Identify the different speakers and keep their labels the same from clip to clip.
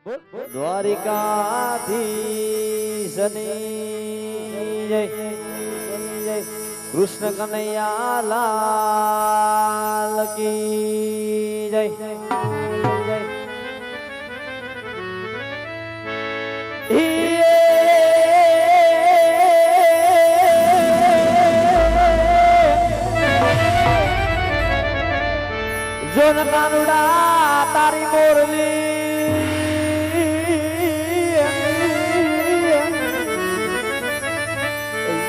Speaker 1: દ્વારિકાધીશની જય કૃષ્ણ કનૈયા લાલ કી જય જોન કાનુડા તારી મોરલી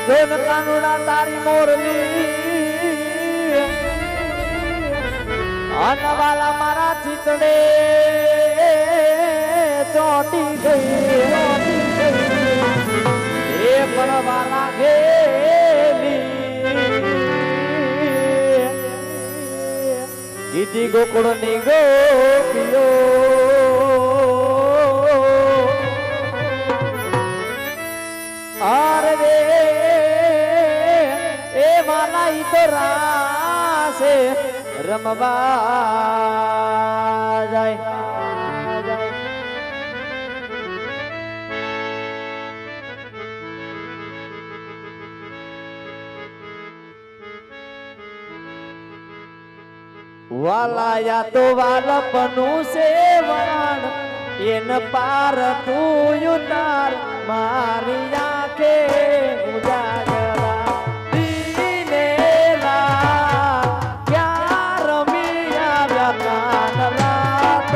Speaker 1: જોન કાનુડા તારી મોરલી અનવાલા મારા ચિતડે ચોટી ગઈ એ પરવાલા ગેલી ગીતી ગોકુળ ની ગોપીઓ અરે રે એ માલા ઈ તો રાસે રમવા જાય વાલાયા તો વાલપનું સેવણ એન પાર તું ઉતાર મારી આંખે ઉજાગરા દીનેલા ક્યાં રમી આવ્યા કાન રાત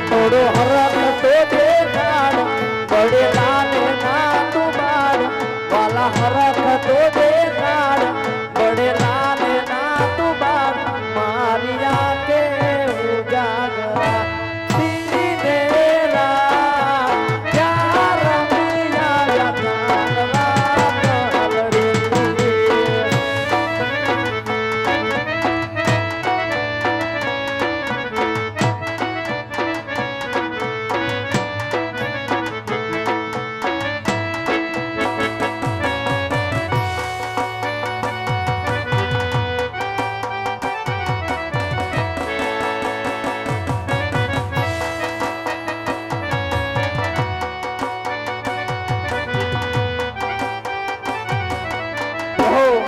Speaker 1: થોડો હરક તો દેખાડ પડેલા ને ના તું બાર વાલા હરક તો દેખાડ પડેલા ને ના તું બાર મારી આંખે ઉજાગરા દીનેલા ક્યાં રમી આવ્યા કાન રાત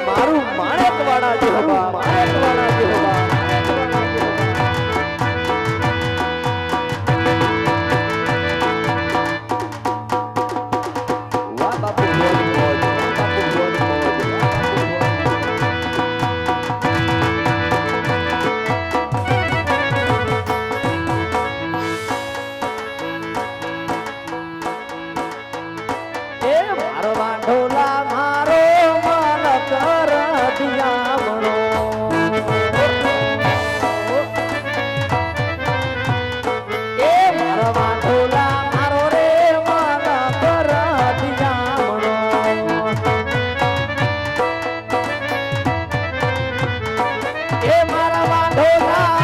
Speaker 1: મારું માણેકવાડા જેવા માણેકવાડા જેવા વાહ બાપુ મોજ મોજ બાપુ મોજ મોજ એ મારો વાંઢોલા મારો કર દિયામણો એ મારા વાંઢોલા મારો રે મારા કર દિયામણો એ મારા વાંઢોલા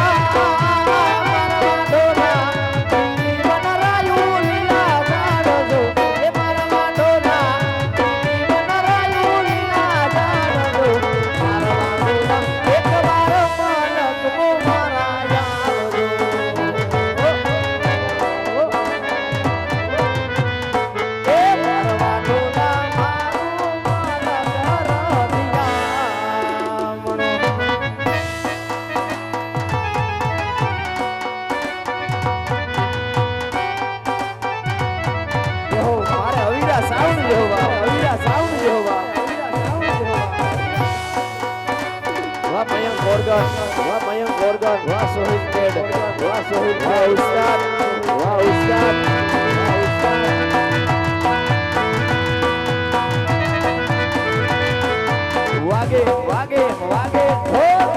Speaker 1: વાહ સોહિલ પેડ વાહ સોહિલ વાહ ઉસ્તાદ વાહ ઉસ્તાદ વાગે વાગે વાગે વાગે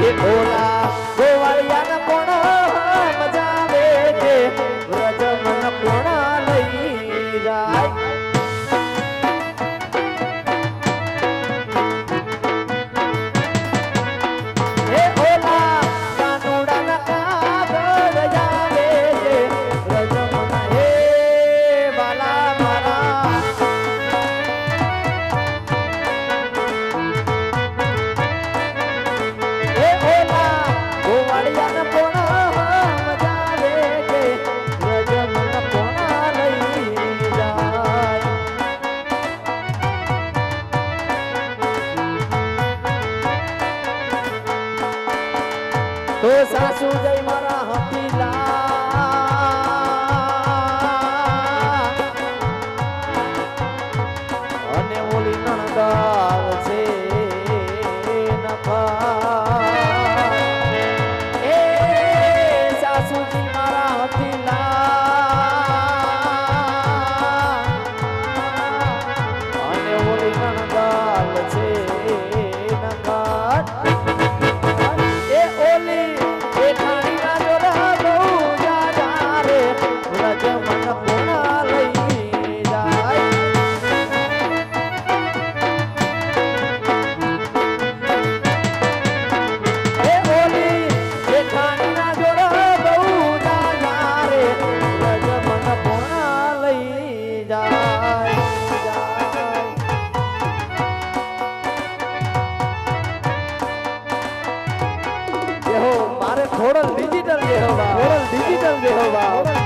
Speaker 1: એ ઓલા ગોવાળિયાના કોણ મજા આવે છે વ્રજ મન કોણ લઈ જાય એ તો સાસુ જય મારા હતીલા અને ઓલી નણદાર છે નખા એ સાસુજી મારા હતીલા અને ઓલી નણદાર છે નખા એ ઓલી જેઠાણી ના જોડા બહુ જાજા રે રજ મન કોણા લઈ જાય એ ઓલી જેઠાણી ના જોડા બહુ જાજા રે રજ મન કોણા લઈ જાય મારે થોડલ ડિજિટલ જેહવા